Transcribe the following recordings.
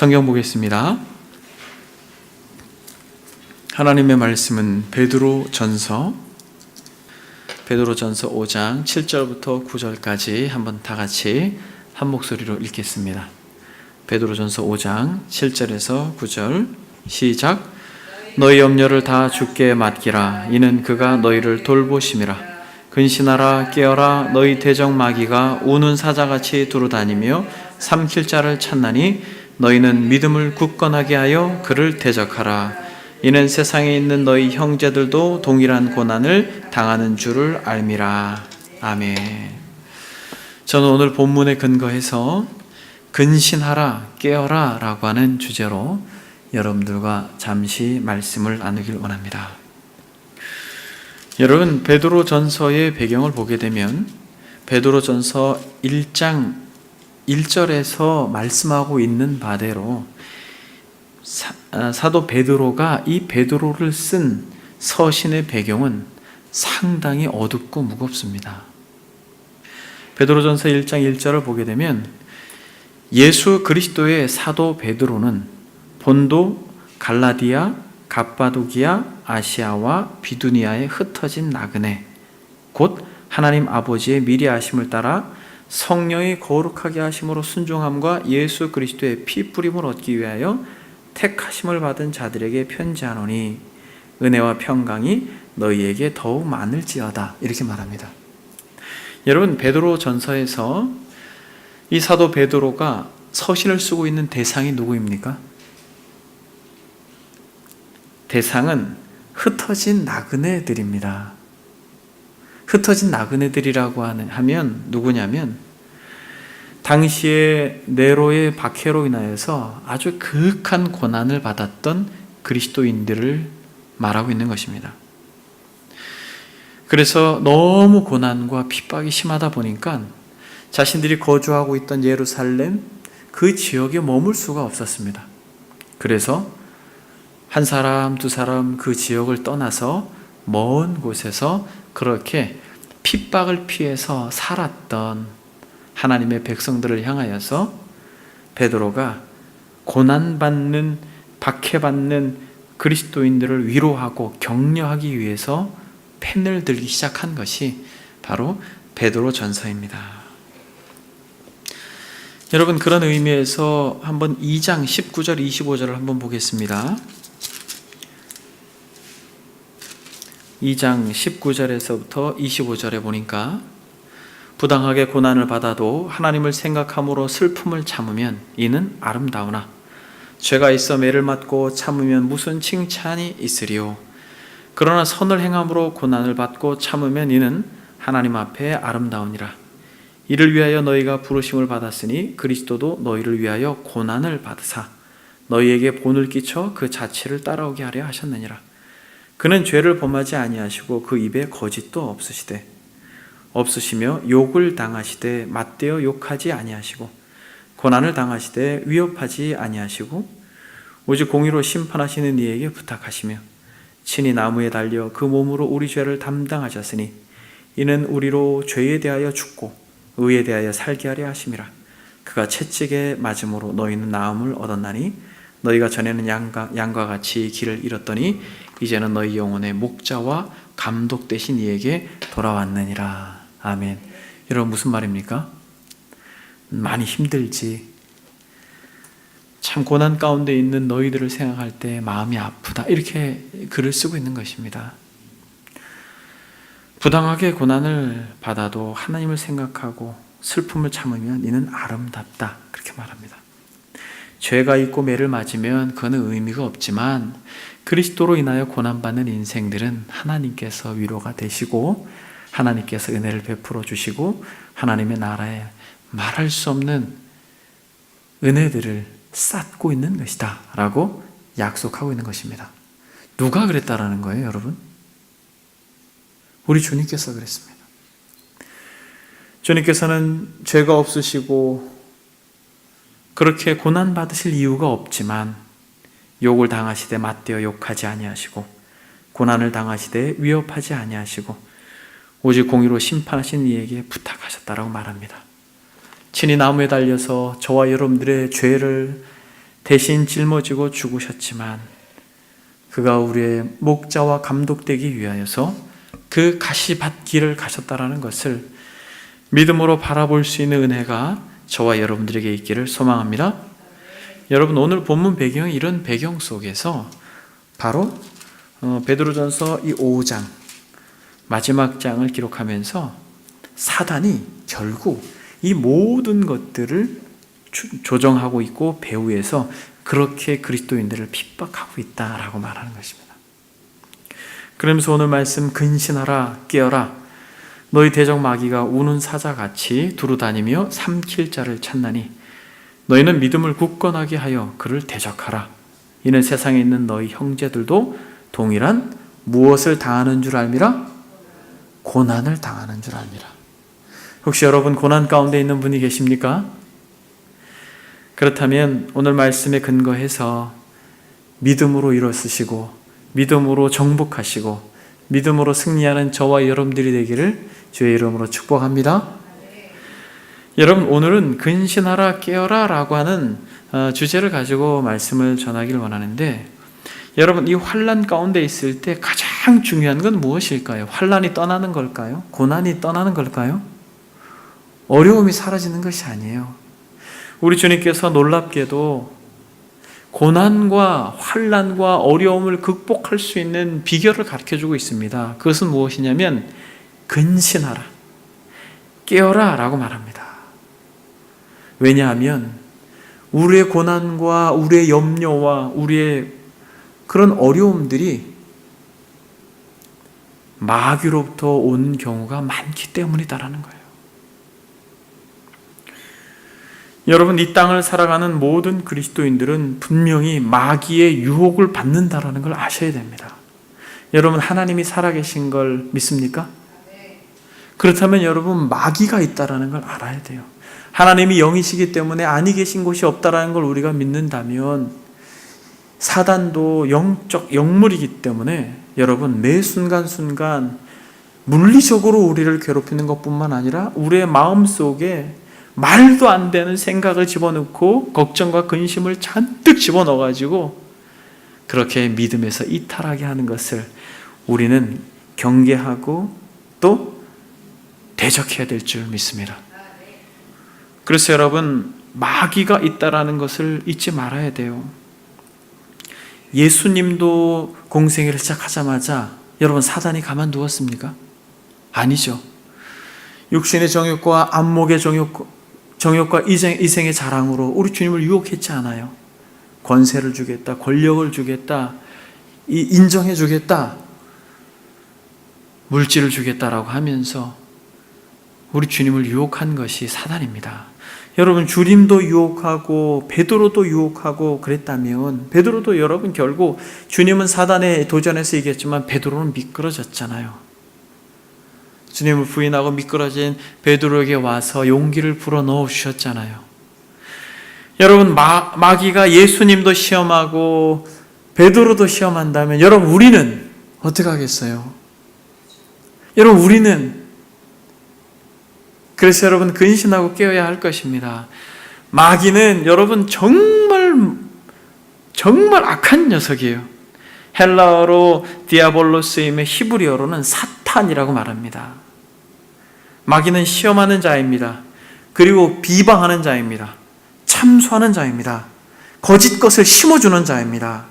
성경 보겠습니다. 하나님의 말씀은 베드로전서 5장 7절부터 9절까지 한번 다 같이 한 목소리로 읽겠습니다. 베드로전서 5장 7절에서 9절 시작. 너희 염려를 다 주께 맡기라. 이는 그가 너희를 돌보심이라. 근신하라 깨어라. 너희 대적 마귀가 우는 사자같이 두루다니며 삼킬 자를 찾나니 너희는 믿음을 굳건하게 하여 그를 대적하라. 이는 세상에 있는 너희 형제들도 동일한 고난을 당하는 줄을 알미라. 아멘. 저는 오늘 본문에 근거해서 근신하라 깨어라 라고 하는 주제로 여러분들과 잠시 말씀을 나누길 원합니다. 여러분, 베드로전서의 배경을 보게 되면 베드로전서 1장 1절에서 말씀하고 있는 바대로 사도 베드로가 이 베드로를 쓴 서신의 배경은 상당히 어둡고 무겁습니다. 베드로전서 1장 1절을 보게 되면 예수 그리스도의 사도 베드로는 본도, 갈라디아, 갑바도기아, 아시아와 비두니아에 흩어진 나그네 곧 하나님 아버지의 미리 아심을 따라 성령이 거룩하게 하심으로 순종함과 예수 그리스도의 피 뿌림을 얻기 위하여 택하심을 받은 자들에게 편지하노니 은혜와 평강이 너희에게 더욱 많을지어다. 이렇게 말합니다. 여러분, 베드로전서에서 이 사도 베드로가 서신을 쓰고 있는 대상이 누구입니까? 대상은 흩어진 나그네들입니다. 흩어진 나그네들이라고 하면 누구냐면 당시에 네로의 박해로 인하여서 아주 극한 고난을 받았던 그리스도인들을 말하고 있는 것입니다. 그래서 너무 고난과 핍박이 심하다 보니까 자신들이 거주하고 있던 예루살렘 그 지역에 머물 수가 없었습니다. 그래서 한 사람, 두 사람 그 지역을 떠나서 먼 곳에서 그렇게 핍박을 피해서 살았던 하나님의 백성들을 향하여서 베드로가 고난받는, 박해받는 그리스도인들을 위로하고 격려하기 위해서 펜을 들기 시작한 것이 바로 베드로전서입니다. 여러분, 그런 의미에서 한번 2장 19절, 25절을 한번 보겠습니다. 2장 19절에서부터 25절에 보니까 부당하게 고난을 받아도 하나님을 생각함으로 슬픔을 참으면 이는 아름다우나 죄가 있어 매를 맞고 참으면 무슨 칭찬이 있으리요. 그러나 선을 행함으로 고난을 받고 참으면 이는 하나님 앞에 아름다우니라. 이를 위하여 너희가 부르심을 받았으니 그리스도도 너희를 위하여 고난을 받으사 너희에게 본을 끼쳐 그 자체를 따라오게 하려 하셨느니라. 그는 죄를 범하지 아니하시고 그 입에 거짓도 없으시며 욕을 당하시되 맞대어 욕하지 아니하시고 고난을 당하시되 위협하지 아니하시고 오직 공의로 심판하시는 이에게 부탁하시며 친히 나무에 달려 그 몸으로 우리 죄를 담당하셨으니 이는 우리로 죄에 대하여 죽고 의에 대하여 살게 하려 하심이라. 그가 채찍에 맞음으로 너희는 나음을 얻었나니 너희가 전에는 양과 같이 길을 잃었더니 이제는 너희 영혼의 목자와 감독 되신 이에게 돌아왔느니라. 아멘. 여러분, 무슨 말입니까? 많이 힘들지. 참 고난 가운데 있는 너희들을 생각할 때 마음이 아프다. 이렇게 글을 쓰고 있는 것입니다. 부당하게 고난을 받아도 하나님을 생각하고 슬픔을 참으면 이는 아름답다. 그렇게 말합니다. 죄가 있고 매를 맞으면 그거는 의미가 없지만 그리스도로 인하여 고난받는 인생들은 하나님께서 위로가 되시고 하나님께서 은혜를 베풀어 주시고 하나님의 나라에 말할 수 없는 은혜들을 쌓고 있는 것이다 라고 약속하고 있는 것입니다. 누가 그랬다라는 거예요, 여러분? 우리 주님께서 그랬습니다. 주님께서는 죄가 없으시고 그렇게 고난받으실 이유가 없지만 욕을 당하시되 맞대어 욕하지 아니하시고 고난을 당하시되 위협하지 아니하시고 오직 공의로 심판하신 이에게 부탁하셨다라고 말합니다. 친히 나무에 달려서 저와 여러분들의 죄를 대신 짊어지고 죽으셨지만 그가 우리의 목자와 감독되기 위하여서 그 가시밭 길을 가셨다라는 것을 믿음으로 바라볼 수 있는 은혜가 저와 여러분들에게 있기를 소망합니다. 여러분, 오늘 본문 배경은 이런 배경 속에서 바로 베드로전서 이 5장 마지막 장을 기록하면서 사단이 결국 이 모든 것들을 조정하고 있고 배후에서 그렇게 그리스도인들을 핍박하고 있다라고 말하는 것입니다. 그러면서 오늘 말씀, 근신하라 깨어라 너희 대적 마귀가 우는 사자같이 두루 다니며 삼킬 자를 찾나니 너희는 믿음을 굳건하게 하여 그를 대적하라. 이는 세상에 있는 너희 형제들도 동일한 무엇을 당하는 줄 알미라? 고난을 당하는 줄 알미라. 혹시 여러분 고난 가운데 있는 분이 계십니까? 그렇다면 오늘 말씀에 근거해서 믿음으로 일어서시고 믿음으로 정복하시고 믿음으로 승리하는 저와 여러분들이 되기를 주의 이름으로 축복합니다. 여러분, 오늘은 근신하라 깨어라 라고 하는 주제를 가지고 말씀을 전하기를 원하는데, 여러분, 이 환난 가운데 있을 때 가장 중요한 건 무엇일까요? 환난이 떠나는 걸까요? 고난이 떠나는 걸까요? 어려움이 사라지는 것이 아니에요. 우리 주님께서 놀랍게도 고난과 환난과 어려움을 극복할 수 있는 비결을 가르쳐주고 있습니다. 그것은 무엇이냐면 근신하라, 깨어라 라고 말합니다. 왜냐하면 우리의 고난과 우리의 염려와 우리의 그런 어려움들이 마귀로부터 온 경우가 많기 때문이다라는 거예요. 여러분, 이 땅을 살아가는 모든 그리스도인들은 분명히 마귀의 유혹을 받는다라는 걸 아셔야 됩니다. 여러분, 하나님이 살아계신 걸 믿습니까? 그렇다면 여러분, 마귀가 있다라는 걸 알아야 돼요. 하나님이 영이시기 때문에 아니 계신 곳이 없다라는 걸 우리가 믿는다면 사단도 영적 영물이기 때문에 여러분, 매 순간순간 물리적으로 우리를 괴롭히는 것뿐만 아니라 우리의 마음속에 말도 안 되는 생각을 집어넣고 걱정과 근심을 잔뜩 집어넣어가지고 그렇게 믿음에서 이탈하게 하는 것을 우리는 경계하고 또 대적해야 될 줄 믿습니다. 그래서 여러분, 마귀가 있다라는 것을 잊지 말아야 돼요. 예수님도 공생애를 시작하자마자 여러분, 사단이 가만두었습니까? 아니죠. 육신의 정욕과 안목의 정욕과 이생의 자랑으로 우리 주님을 유혹했지 않아요. 권세를 주겠다, 권력을 주겠다, 인정해 주겠다, 물질을 주겠다라고 하면서 우리 주님을 유혹한 것이 사단입니다. 여러분, 주님도 유혹하고 베드로도 유혹하고 그랬다면 베드로도 여러분 결국 주님은 사단의 도전에서 이겼지만 베드로는 미끄러졌잖아요. 주님을 부인하고 미끄러진 베드로에게 와서 용기를 불어넣어 주셨잖아요. 여러분, 마귀가 예수님도 시험하고 베드로도 시험한다면 여러분, 우리는 어떻게 하겠어요? 여러분, 우리는 그래서 여러분, 근신하고 깨어야 할 것입니다. 마귀는 여러분 정말 악한 녀석이에요. 헬라어로 디아볼로스임의 히브리어로는 사탄이라고 말합니다. 마귀는 시험하는 자입니다. 그리고 비방하는 자입니다. 참소하는 자입니다. 거짓 것을 심어주는 자입니다.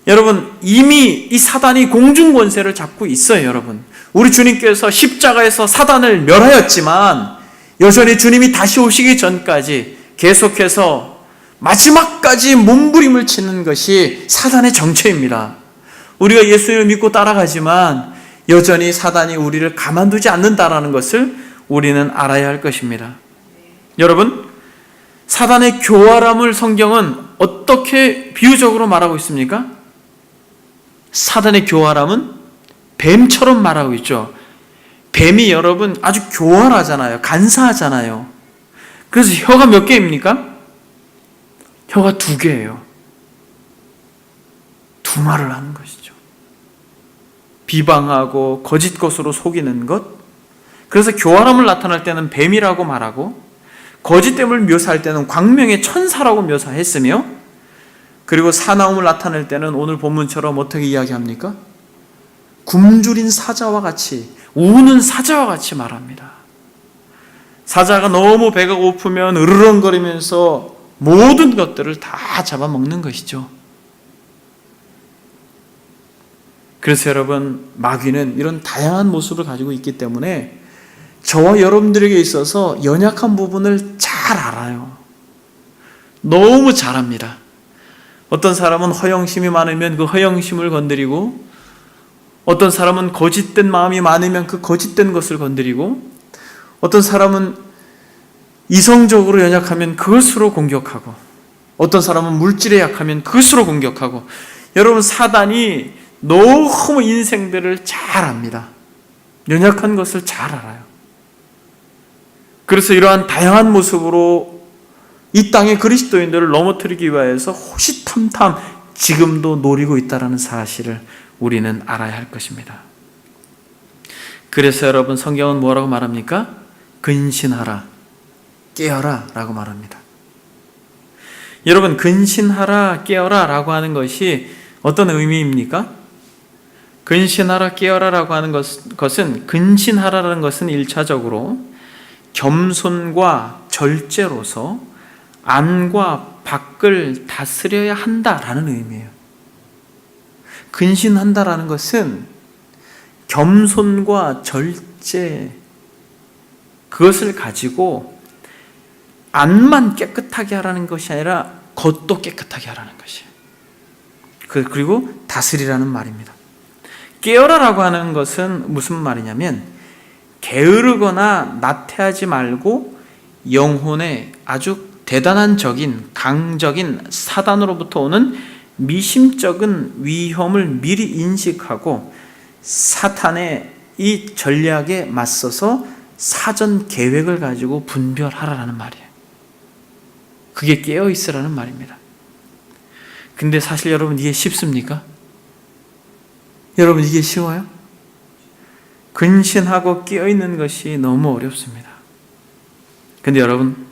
여러분, 이미 이 사단이 공중권세를 잡고 있어요. 여러분, 우리 주님께서 십자가에서 사단을 멸하였지만 여전히 주님이 다시 오시기 전까지 계속해서 마지막까지 몸부림을 치는 것이 사단의 정체입니다. 우리가 예수님을 믿고 따라가지만 여전히 사단이 우리를 가만두지 않는다라는 것을 우리는 알아야 할 것입니다. 여러분, 사단의 교활함을 성경은 어떻게 비유적으로 말하고 있습니까? 사단의 교활함은 뱀처럼 말하고 있죠. 뱀이 여러분 아주 교활하잖아요. 간사하잖아요. 그래서 혀가 몇 개입니까? 혀가 2개예요. 두 말을 하는 것이죠. 비방하고 거짓 것으로 속이는 것. 그래서 교활함을 나타낼 때는 뱀이라고 말하고 거짓됨을 묘사할 때는 광명의 천사라고 묘사했으며, 그리고 사나움을 나타낼 때는 오늘 본문처럼 어떻게 이야기합니까? 굶주린 사자와 같이, 우는 사자와 같이 말합니다. 사자가 너무 배가 고프면 으르렁거리면서 모든 것들을 다 잡아먹는 것이죠. 그래서 여러분, 마귀는 이런 다양한 모습을 가지고 있기 때문에 저와 여러분들에게 있어서 연약한 부분을 잘 알아요. 너무 잘 압니다. 어떤 사람은 허영심이 많으면 그 허영심을 건드리고, 어떤 사람은 거짓된 마음이 많으면 그 거짓된 것을 건드리고, 어떤 사람은 이성적으로 연약하면 그것으로 공격하고, 어떤 사람은 물질에 약하면 그것으로 공격하고, 여러분, 사단이 너무 인생들을 잘 압니다. 연약한 것을 잘 알아요. 그래서 이러한 다양한 모습으로 이 땅의 그리스도인들을 넘어뜨리기 위해서 호시탐탐 지금도 노리고 있다는 사실을 우리는 알아야 할 것입니다. 그래서 여러분, 성경은 뭐라고 말합니까? 근신하라, 깨어라 라고 말합니다. 여러분, 근신하라, 깨어라 라고 하는 것이 어떤 의미입니까? 근신하라, 깨어라 라고 하는 것은, 근신하라라는 것은 1차적으로 겸손과 절제로서 안과 밖을 다스려야 한다라는 의미예요. 근신한다라는 것은 겸손과 절제, 그것을 가지고 안만 깨끗하게 하라는 것이 아니라 겉도 깨끗하게 하라는 것이에요. 그리고 다스리라는 말입니다. 깨어라라고 하는 것은 무슨 말이냐면, 게으르거나 나태하지 말고 영혼에 아주 대단한 적인, 강적인 사단으로부터 오는 미심쩍은 위험을 미리 인식하고 사탄의 이 전략에 맞서서 사전 계획을 가지고 분별하라는 말이에요. 그게 깨어있으라는 말입니다. 근데 사실 여러분, 이게 쉽습니까? 여러분, 이게 쉬워요? 근신하고 깨어있는 것이 너무 어렵습니다. 근데 여러분,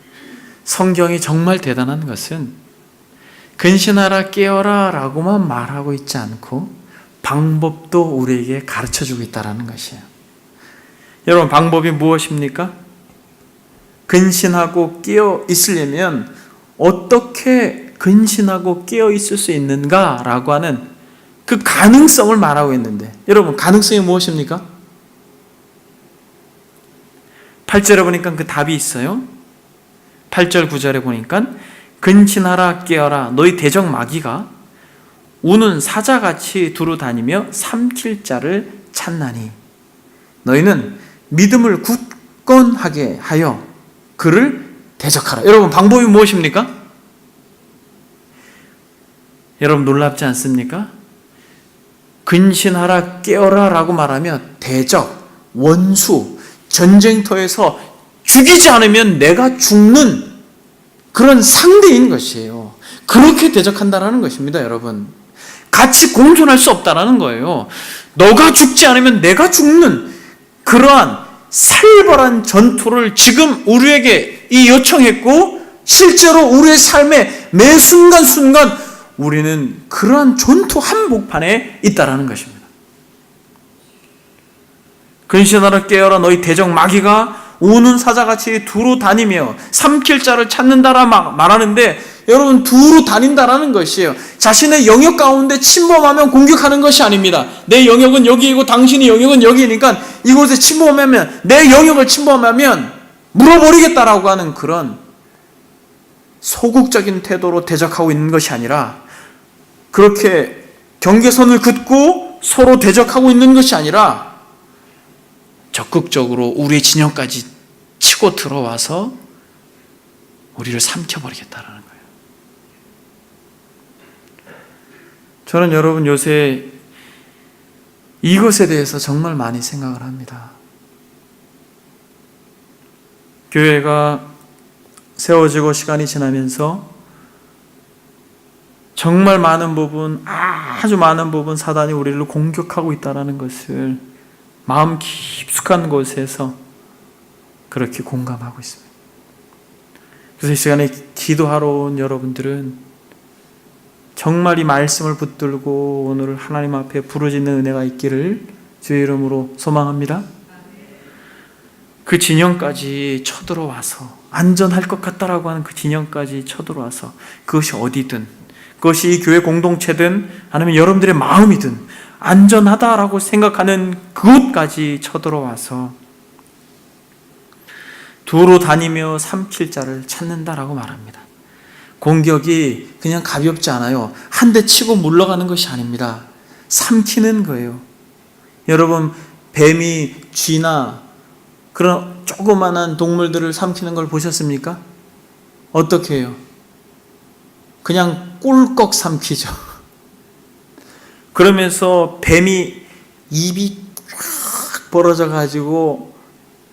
성경이 정말 대단한 것은 근신하라, 깨어라 라고만 말하고 있지 않고 방법도 우리에게 가르쳐주고 있다는 것이에요. 여러분, 방법이 무엇입니까? 근신하고 깨어 있으려면 어떻게 근신하고 깨어 있을 수 있는가 라고 하는 그 가능성을 말하고 있는데, 여러분, 가능성이 무엇입니까? 8절에 보니까 그 답이 있어요. 8절 9절에 보니까 근신하라, 깨어라, 너희 대적 마귀가 우는 사자같이 두루 다니며 삼킬 자를 찾나니 너희는 믿음을 굳건하게 하여 그를 대적하라. 여러분, 방법이 무엇입니까? 여러분, 놀랍지 않습니까? 근신하라, 깨어라 라고 말하면 대적, 원수, 전쟁터에서 죽이지 않으면 내가 죽는 그런 상대인 것이에요. 그렇게 대적한다는 것입니다, 여러분. 같이 공존할 수 없다는 거예요. 너가 죽지 않으면 내가 죽는 그러한 살벌한 전투를 지금 우리에게 요청했고, 실제로 우리의 삶의 매 순간순간 우리는 그러한 전투 한복판에 있다는 것입니다. 근신하라, 깨어라, 너희 대적 마귀가 우는 사자같이 두루 다니며 삼킬 자를 찾는다라 말하는데, 여러분, 두루 다닌다라는 것이에요. 자신의 영역 가운데 침범하면 공격하는 것이 아닙니다. 내 영역은 여기이고 당신의 영역은 여기니까 이곳에 침범하면, 내 영역을 침범하면 물어버리겠다라고 하는 그런 소극적인 태도로 대적하고 있는 것이 아니라, 그렇게 경계선을 긋고 서로 대적하고 있는 것이 아니라 적극적으로 우리의 진영까지 치고 들어와서 우리를 삼켜버리겠다는 거예요. 저는 여러분, 요새 이것에 대해서 정말 많이 생각을 합니다. 교회가 세워지고 시간이 지나면서 정말 많은 부분, 아주 많은 부분 사단이 우리를 공격하고 있다는 것을 마음 깊숙한 곳에서 그렇게 공감하고 있습니다. 그래서 이 시간에 기도하러 온 여러분들은 정말 이 말씀을 붙들고 오늘 하나님 앞에 부르짖는 은혜가 있기를 주의 이름으로 소망합니다. 그 진영까지 쳐들어와서 안전할 것 같다라고 하는 그 진영까지 쳐들어와서 그것이 어디든, 그것이 이 교회 공동체든 아니면 여러분들의 마음이든 안전하다라고 생각하는 그곳까지 쳐들어와서 두루 다니며 삼킬 자를 찾는다라고 말합니다. 공격이 그냥 가볍지 않아요. 한 대 치고 물러가는 것이 아닙니다. 삼키는 거예요. 여러분, 뱀이 쥐나 그런 조그만한 동물들을 삼키는 걸 보셨습니까? 어떻게 해요? 그냥 꿀꺽 삼키죠. 그러면서 뱀이 입이 쫙 벌어져 가지고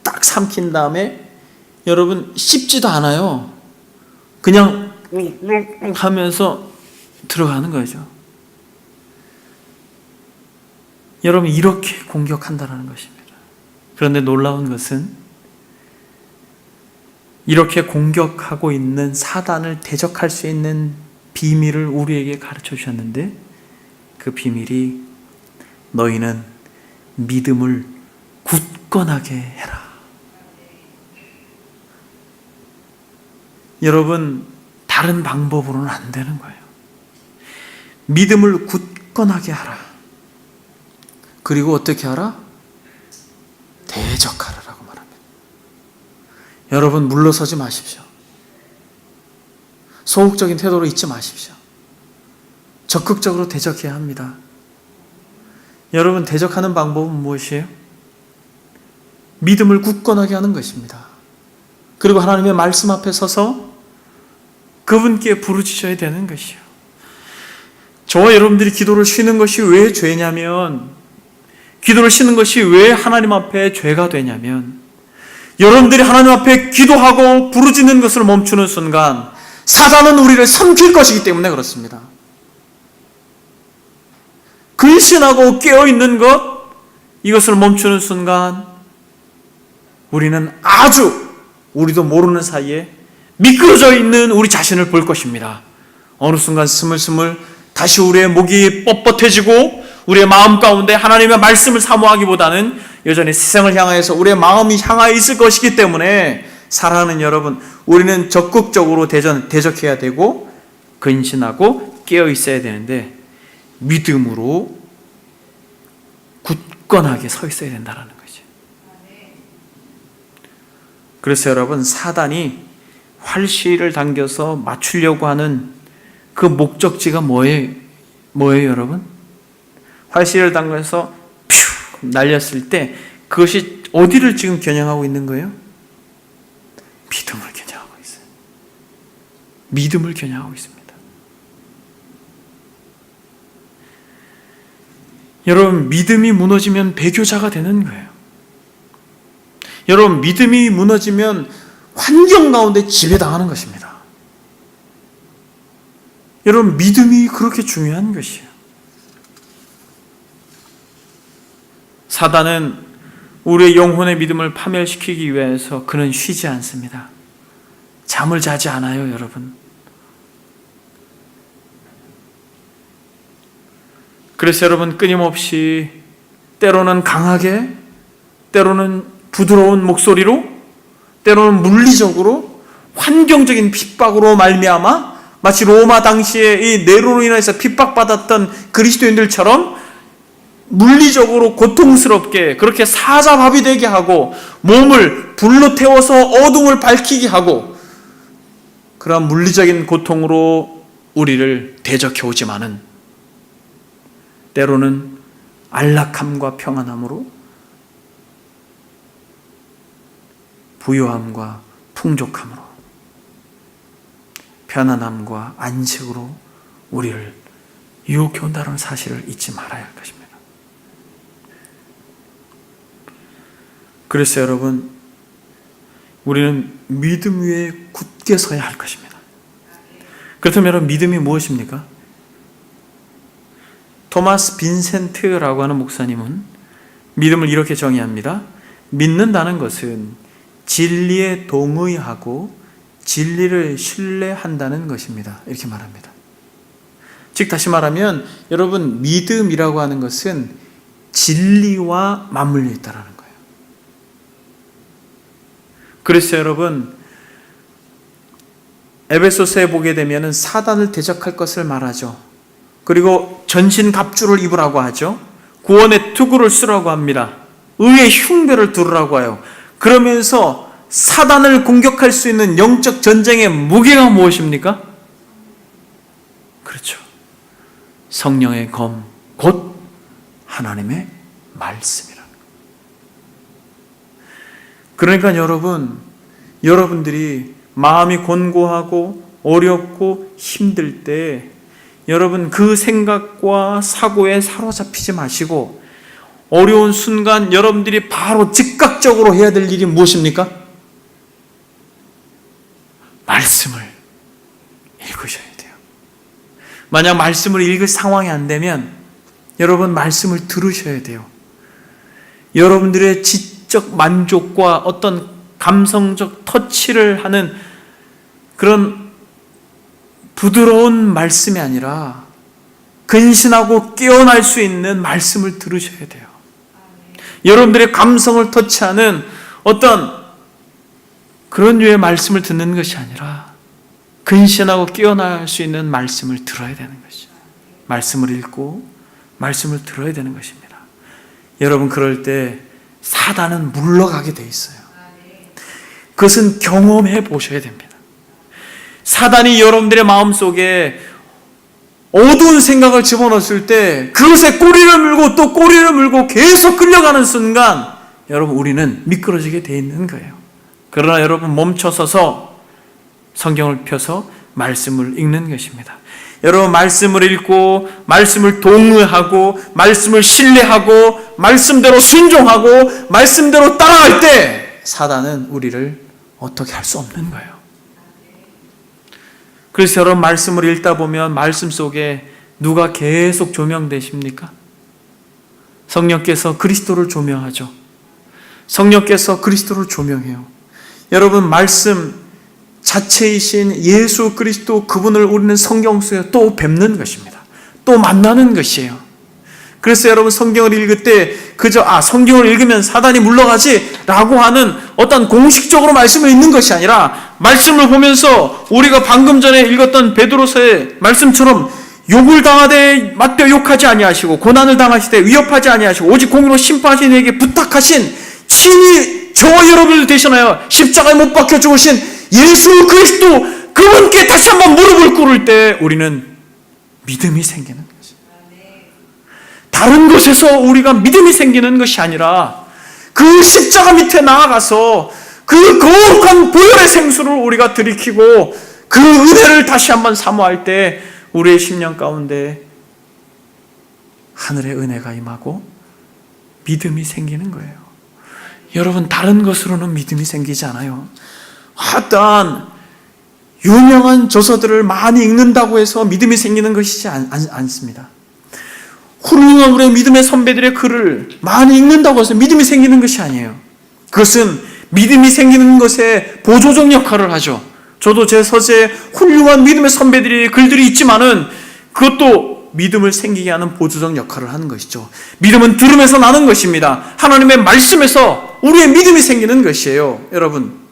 딱 삼킨 다음에 여러분 씹지도 않아요. 그냥 하면서 들어가는 거죠. 여러분, 이렇게 공격한다는 것입니다. 그런데 놀라운 것은 이렇게 공격하고 있는 사단을 대적할 수 있는 비밀을 우리에게 가르쳐 주셨는데, 그 비밀이 너희는 믿음을 굳건하게 해라. 여러분, 다른 방법으로는 안 되는 거예요. 믿음을 굳건하게 하라. 그리고 어떻게 하라? 대적하라라고 말합니다. 여러분, 물러서지 마십시오. 소극적인 태도로 있지 마십시오. 적극적으로 대적해야 합니다. 여러분, 대적하는 방법은 무엇이에요? 믿음을 굳건하게 하는 것입니다. 그리고 하나님의 말씀 앞에 서서 그분께 부르짖어야 되는 것이요. 저와 여러분들이 기도를 쉬는 것이 왜 죄냐면, 기도를 쉬는 것이 왜 하나님 앞에 죄가 되냐면, 여러분들이 하나님 앞에 기도하고 부르짖는 것을 멈추는 순간 사단은 우리를 삼킬 것이기 때문에 그렇습니다. 근신하고 깨어있는 것, 이것을 멈추는 순간 우리는 우리도 모르는 사이에 미끄러져 있는 우리 자신을 볼 것입니다. 어느 순간 스물스물 다시 우리의 목이 뻣뻣해지고 우리의 마음 가운데 하나님의 말씀을 사모하기보다는 여전히 세상을 향해서 우리의 마음이 향하여 있을 것이기 때문에, 사랑하는 여러분, 우리는 적극적으로 대적해야 되고 근신하고 깨어 있어야 되는데 믿음으로 굳건하게 서 있어야 된다는 거죠. 그래서 여러분, 사단이 활시를 당겨서 맞추려고 하는 그 목적지가 뭐예요 여러분? 활시를 당겨서 퓨 날렸을 때 그것이 어디를 지금 겨냥하고 있는 거예요? 믿음을 겨냥하고 있어요. 믿음을 겨냥하고 있습니다. 여러분, 믿음이 무너지면 배교자가 되는 거예요. 여러분, 믿음이 무너지면 환경 가운데 지배당하는 것입니다. 여러분, 믿음이 그렇게 중요한 것이에요. 사단은 우리의 영혼의 믿음을 파멸시키기 위해서 그는 쉬지 않습니다. 잠을 자지 않아요, 여러분. 그래서 여러분, 끊임없이 때로는 강하게, 때로는 부드러운 목소리로, 때로는 물리적으로, 환경적인 핍박으로 말미암아 마치 로마 당시에 이 네로로 인해서 핍박받았던 그리스도인들처럼 물리적으로 고통스럽게 그렇게 사자밥이 되게 하고 몸을 불로 태워서 어둠을 밝히게 하고, 그러한 물리적인 고통으로 우리를 대적해 오지만은 때로는 안락함과 평안함으로, 부요함과 풍족함으로, 편안함과 안식으로 우리를 유혹해 온다는 사실을 잊지 말아야 할 것입니다. 그래서 여러분, 우리는 믿음 위에 굳게 서야 할 것입니다. 그렇다면 여러분, 믿음이 무엇입니까? 토마스 빈센트라고 하는 목사님은 믿음을 이렇게 정의합니다. 믿는다는 것은 진리에 동의하고 진리를 신뢰한다는 것입니다. 이렇게 말합니다. 즉 다시 말하면 여러분, 믿음이라고 하는 것은 진리와 맞물려 있다는 거예요. 그래서 여러분, 에베소서에 보게 되면 사단을 대적할 것을 말하죠. 그리고 전신갑주를 입으라고 하죠. 구원의 투구를 쓰라고 합니다. 의의 흉배를 두르라고 해요. 그러면서 사단을 공격할 수 있는 영적 전쟁의 무기가 무엇입니까? 그렇죠. 성령의 검, 곧 하나님의 말씀이라는 거예요. 그러니까 여러분들이 마음이 곤고하고 어렵고 힘들 때 여러분 그 생각과 사고에 사로잡히지 마시고 어려운 순간 여러분들이 바로 즉각적으로 해야 될 일이 무엇입니까? 말씀을 읽으셔야 돼요. 만약 말씀을 읽을 상황이 안 되면 여러분 말씀을 들으셔야 돼요. 여러분들의 지적 만족과 어떤 감성적 터치를 하는 그런 부드러운 말씀이 아니라 근신하고 깨어날 수 있는 말씀을 들으셔야 돼요. 여러분들의 감성을 터치하는 어떤 그런 류의 말씀을 듣는 것이 아니라 근신하고 깨어날 수 있는 말씀을 들어야 되는 것이죠. 말씀을 읽고 말씀을 들어야 되는 것입니다. 여러분 그럴 때 사단은 물러가게 돼 있어요. 그것은 경험해 보셔야 됩니다. 사단이 여러분들의 마음속에 어두운 생각을 집어넣었을 때 그것에 꼬리를 물고 또 꼬리를 물고 계속 끌려가는 순간 여러분 우리는 미끄러지게 돼 있는 거예요. 그러나 여러분 멈춰서서 성경을 펴서 말씀을 읽는 것입니다. 여러분 말씀을 읽고 말씀을 동의하고 말씀을 신뢰하고 말씀대로 순종하고 말씀대로 따라갈 때 사단은 우리를 어떻게 할 수 없는 거예요. 그래서 여러분 말씀을 읽다 보면 말씀 속에 누가 계속 조명되십니까? 성령께서 그리스도를 조명하죠. 성령께서 그리스도를 조명해요. 여러분 말씀 자체이신 예수 그리스도 그분을 우리는 성경 속에 또 뵙는 것입니다. 또 만나는 것이에요. 그래서 여러분 성경을 읽을 때 그저 성경을 읽으면 사단이 물러가지 라고 하는 어떤 공식적으로 말씀을 읽는 것이 아니라 말씀을 보면서 우리가 방금 전에 읽었던 베드로서의 말씀처럼 욕을 당하되 맞되 욕하지 아니하시고 고난을 당하시되 위협하지 아니하시고 오직 공의로 심판하신 이에게 부탁하신 친히 저와 여러분을 대신하여 십자가에 못 박혀 죽으신 예수 그리스도 그분께 다시 한번 무릎을 꿇을 때 우리는 믿음이 생기는 거죠. 다른 곳에서 우리가 믿음이 생기는 것이 아니라 그 십자가 밑에 나아가서 그 거룩한 보혈의 생수를 우리가 들이키고 그 은혜를 다시 한번 사모할 때 우리의 심령 가운데 하늘의 은혜가 임하고 믿음이 생기는 거예요. 여러분 다른 것으로는 믿음이 생기지 않아요. 어떤 유명한 저서들을 많이 읽는다고 해서 믿음이 생기는 것이지 않습니다. 훌륭한 우리의 믿음의 선배들의 글을 많이 읽는다고 해서 믿음이 생기는 것이 아니에요. 그것은 믿음이 생기는 것에 보조적 역할을 하죠. 저도 제 서재에 훌륭한 믿음의 선배들의 글들이 있지만은 그것도 믿음을 생기게 하는 보조적 역할을 하는 것이죠. 믿음은 들음에서 나는 것입니다. 하나님의 말씀에서 우리의 믿음이 생기는 것이에요. 여러분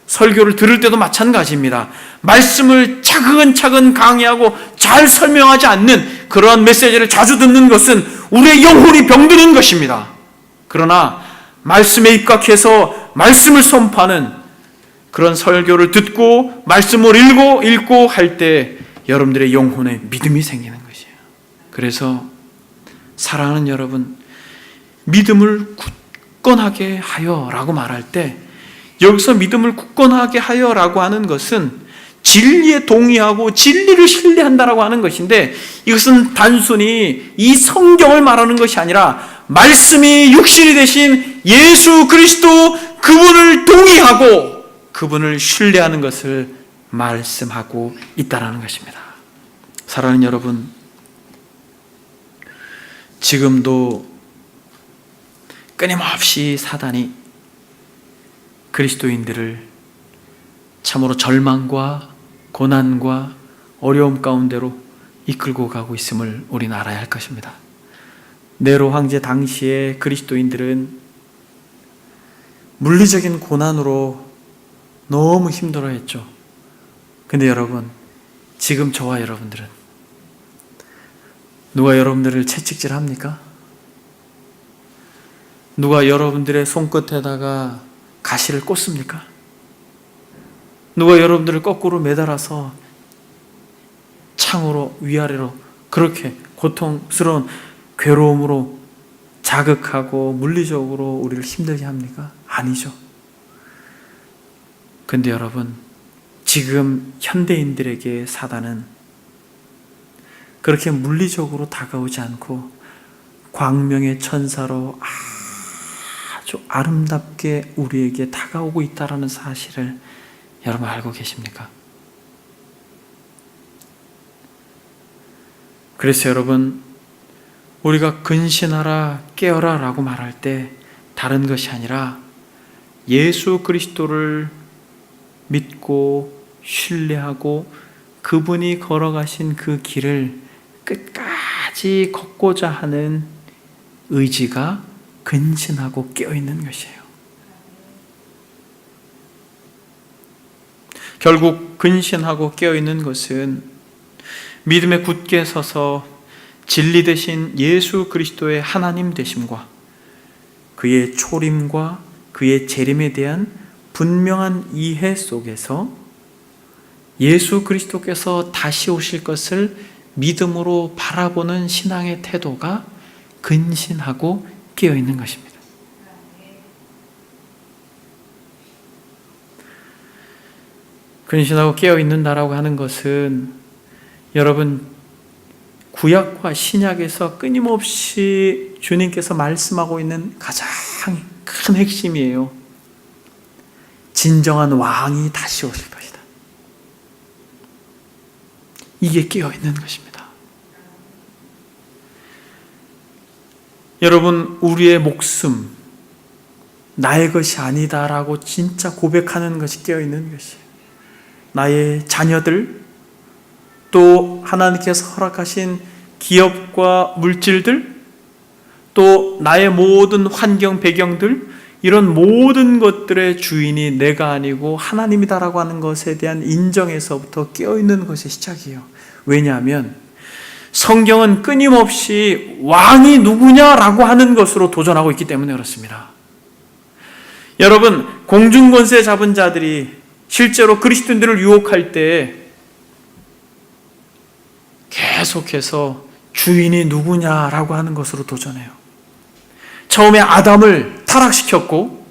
설교를 들을 때도 마찬가지입니다. 말씀을 차근차근 강의하고 잘 설명하지 않는 그러한 메시지를 자주 듣는 것은 우리의 영혼이 병드는 것입니다. 그러나 말씀에 입각해서 말씀을 선포하는 그런 설교를 듣고 말씀을 읽고 할 때 여러분들의 영혼에 믿음이 생기는 것이에요. 그래서 사랑하는 여러분, 믿음을 굳건하게 하여 라고 말할 때 여기서 믿음을 굳건하게 하여라고 하는 것은 진리에 동의하고 진리를 신뢰한다라고 하는 것인데 이것은 단순히 이 성경을 말하는 것이 아니라 말씀이 육신이 되신 예수 그리스도 그분을 동의하고 그분을 신뢰하는 것을 말씀하고 있다라는 것입니다. 사랑하는 여러분, 지금도 끊임없이 사단이 그리스도인들을 참으로 절망과 고난과 어려움 가운데로 이끌고 가고 있음을 우리는 알아야 할 것입니다. 네로 황제 당시에 그리스도인들은 물리적인 고난으로 너무 힘들어했죠. 근데 여러분, 지금 저와 여러분들은 누가 여러분들을 채찍질합니까? 누가 여러분들의 손끝에다가 가시를 꽂습니까? 누가 여러분들을 거꾸로 매달아서 창으로 위아래로 그렇게 고통스러운 괴로움으로 자극하고 물리적으로 우리를 힘들게 합니까? 아니죠. 근데 여러분, 지금 현대인들에게 사단은 그렇게 물리적으로 다가오지 않고 광명의 천사로 아주 아름답게 우리에게 다가오고 있다는 사실을 여러분 알고 계십니까? 그래서 여러분, 우리가 근신하라 깨어라 라고 말할 때 다른 것이 아니라 예수 그리스도를 믿고 신뢰하고 그분이 걸어가신 그 길을 끝까지 걷고자 하는 의지가 근신하고 깨어있는 것이에요. 결국 근신하고 깨어있는 것은 믿음에 굳게 서서 진리 되신 예수 그리스도의 하나님 되심과 그의 초림과 그의 재림에 대한 분명한 이해 속에서 예수 그리스도께서 다시 오실 것을 믿음으로 바라보는 신앙의 태도가 근신하고 깨어있는 것입니다. 근신하고 깨어있는다라고 하는 것은 여러분, 구약과 신약에서 끊임없이 주님께서 말씀하고 있는 가장 큰 핵심이에요. 진정한 왕이 다시 오실 것이다. 이게 깨어있는 것입니다. 여러분, 우리의 목숨, 나의 것이 아니다라고 진짜 고백하는 것이 깨어있는 것이에요. 나의 자녀들, 또 하나님께서 허락하신 기업과 물질들, 또 나의 모든 환경, 배경들, 이런 모든 것들의 주인이 내가 아니고 하나님이다라고 하는 것에 대한 인정에서부터 깨어있는 것의 시작이에요. 왜냐하면 성경은 끊임없이 왕이 누구냐라고 하는 것으로 도전하고 있기 때문에 그렇습니다. 여러분, 공중권세 잡은 자들이 실제로 그리스도인들을 유혹할 때 계속해서 주인이 누구냐라고 하는 것으로 도전해요. 처음에 아담을 타락시켰고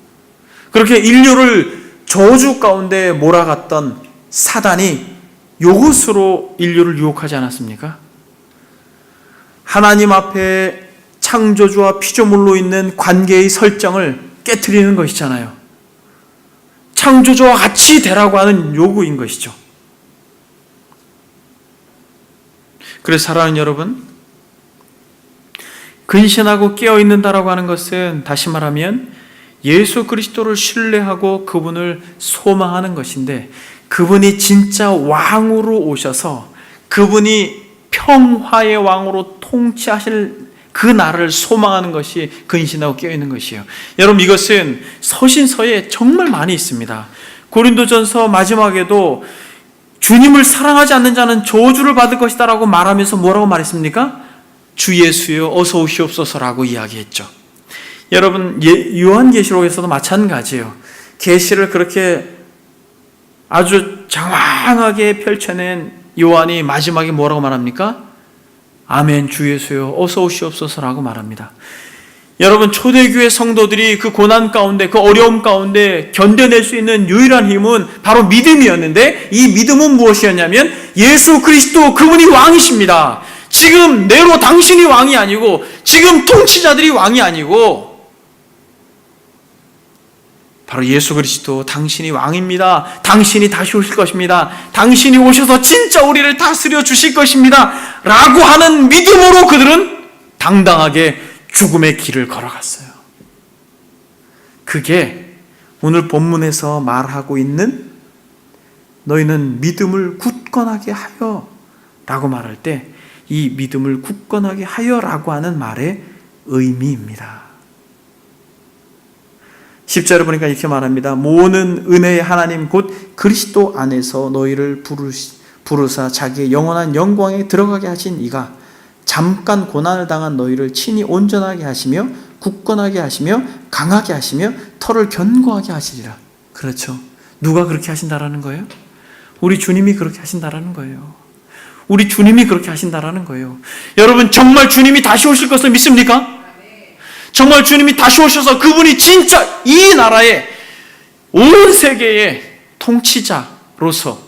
그렇게 인류를 저주 가운데 몰아갔던 사단이 이것으로 인류를 유혹하지 않았습니까? 하나님 앞에 창조주와 피조물로 있는 관계의 설정을 깨트리는 것이잖아요. 창조주와 같이 되라고 하는 요구인 것이죠. 그래서 사랑하는 여러분, 근신하고 깨어있는다라고 하는 것은 다시 말하면 예수 그리스도를 신뢰하고 그분을 소망하는 것인데, 그분이 진짜 왕으로 오셔서 그분이 평화의 왕으로 통치하실 그 날을 소망하는 것이 근신하고 깨어있는 것이에요. 여러분, 이것은 서신서에 정말 많이 있습니다. 고린도전서 마지막에도 주님을 사랑하지 않는 자는 저주를 받을 것이다 라고 말하면서 뭐라고 말했습니까? 주 예수여 어서 오시옵소서라고 이야기했죠. 여러분, 요한계시록에서도 마찬가지예요. 계시를 그렇게 아주 장황하게 펼쳐낸 요한이 마지막에 뭐라고 말합니까? 아멘, 주 예수여 어서 오시옵소서라고 말합니다. 여러분, 초대교회 성도들이 그 고난 가운데, 그 어려움 가운데 견뎌낼 수 있는 유일한 힘은 바로 믿음이었는데, 이 믿음은 무엇이었냐면 예수 그리스도 그분이 왕이십니다. 지금 네로 당신이 왕이 아니고, 지금 통치자들이 왕이 아니고, 바로 예수 그리스도 당신이 왕입니다. 당신이 다시 오실 것입니다. 당신이 오셔서 진짜 우리를 다스려 주실 것입니다 라고 하는 믿음으로 그들은 당당하게 죽음의 길을 걸어갔어요. 그게 오늘 본문에서 말하고 있는 너희는 믿음을 굳건하게 하여 라고 말할 때 이 믿음을 굳건하게 하여 라고 하는 말의 의미입니다. 10절에 보니까 이렇게 말합니다. 모든 은혜의 하나님 곧 그리스도 안에서 너희를 부르사 자기의 영원한 영광에 들어가게 하신 이가 잠깐 고난을 당한 너희를 친히 온전하게 하시며 굳건하게 하시며 강하게 하시며 털을 견고하게 하시리라. 그렇죠. 누가 그렇게 하신다라는 거예요? 우리 주님이 그렇게 하신다라는 거예요. 우리 주님이 그렇게 하신다라는 거예요. 여러분, 정말 주님이 다시 오실 것을 믿습니까? 정말 주님이 다시 오셔서 그분이 진짜 이 나라의 온 세계의 통치자로서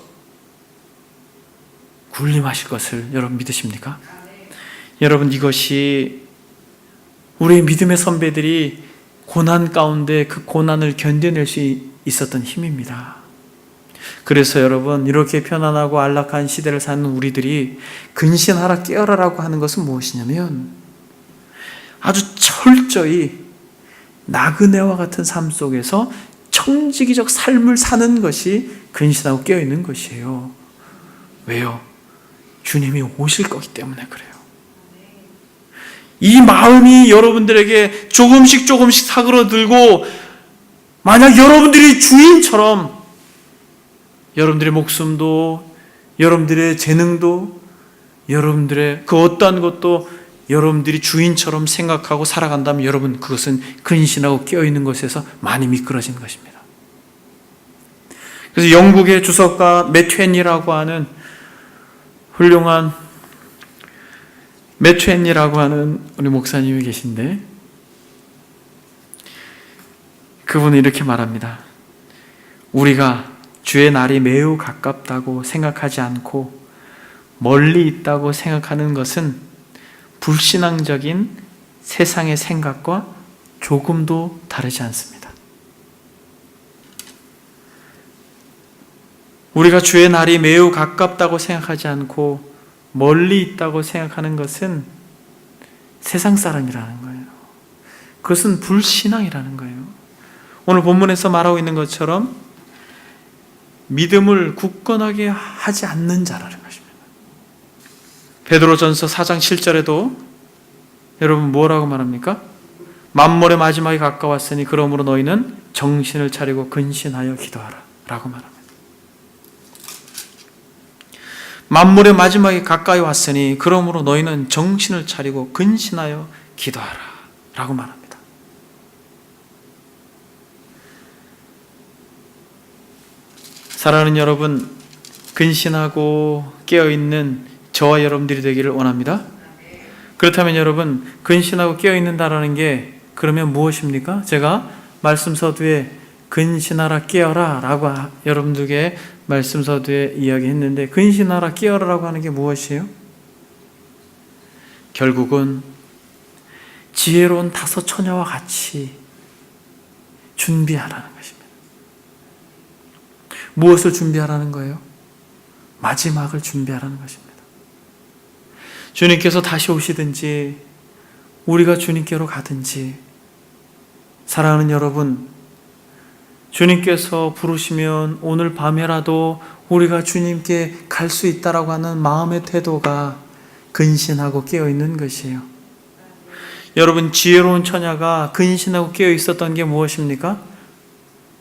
군림하실 것을 여러분 믿으십니까? 여러분, 이것이 우리의 믿음의 선배들이 고난 가운데 그 고난을 견뎌낼 수 있었던 힘입니다. 그래서 여러분, 이렇게 편안하고 안락한 시대를 사는 우리들이 근신하라 깨어라라고 하는 것은 무엇이냐면 아주 철저히 나그네와 같은 삶 속에서 청지기적 삶을 사는 것이 근신하고 깨어있는 것이에요. 왜요? 주님이 오실 거기 때문에 그래요. 이 마음이 여러분들에게 조금씩 사그러들고, 만약 여러분들이 주인처럼 여러분들의 목숨도, 여러분들의 재능도, 여러분들의 그 어떠한 것도 여러분들이 주인처럼 생각하고 살아간다면 여러분, 그것은 근신하고 깨어있는 것에서 많이 미끄러진 것입니다. 그래서 영국의 주석가 매트웬이라고 하는 훌륭한 매트웬이라고 하는 우리 목사님이 계신데, 그분은 이렇게 말합니다. 우리가 주의 날이 매우 가깝다고 생각하지 않고 멀리 있다고 생각하는 것은 불신앙적인 세상의 생각과 조금도 다르지 않습니다. 우리가 주의 날이 매우 가깝다고 생각하지 않고 멀리 있다고 생각하는 것은 세상 사람이라는 거예요. 그것은 불신앙이라는 거예요. 오늘 본문에서 말하고 있는 것처럼 믿음을 굳건하게 하지 않는 자라는 것입니다. 베드로전서 4장 7절에도 여러분 뭐라고 말합니까? 만물의 마지막이 가까웠으니 그러므로 너희는 정신을 차리고 근신하여 기도하라 라고 말합니다. 만물의 마지막이 가까이 왔으니 그러므로 너희는 정신을 차리고 근신하여 기도하라 라고 말합니다. 사랑하는 여러분, 근신하고 깨어있는 저와 여러분들이 되기를 원합니다. 그렇다면 여러분, 근신하고 깨어있는다라는 게 그러면 무엇입니까? 제가 말씀 서두에 근신하라 깨어라 라고 여러분들에게 말씀 서두에 이야기했는데, 근신하라 깨어라 라고 하는 게 무엇이에요? 결국은 지혜로운 다섯 처녀와 같이 준비하라는 것입니다. 무엇을 준비하라는 거예요? 마지막을 준비하라는 것입니다. 주님께서 다시 오시든지 우리가 주님께로 가든지, 사랑하는 여러분, 주님께서 부르시면 오늘 밤에라도 우리가 주님께 갈 수 있다라고 하는 마음의 태도가 근신하고 깨어있는 것이에요. 여러분, 지혜로운 처녀가 근신하고 깨어 있었던 게 무엇입니까?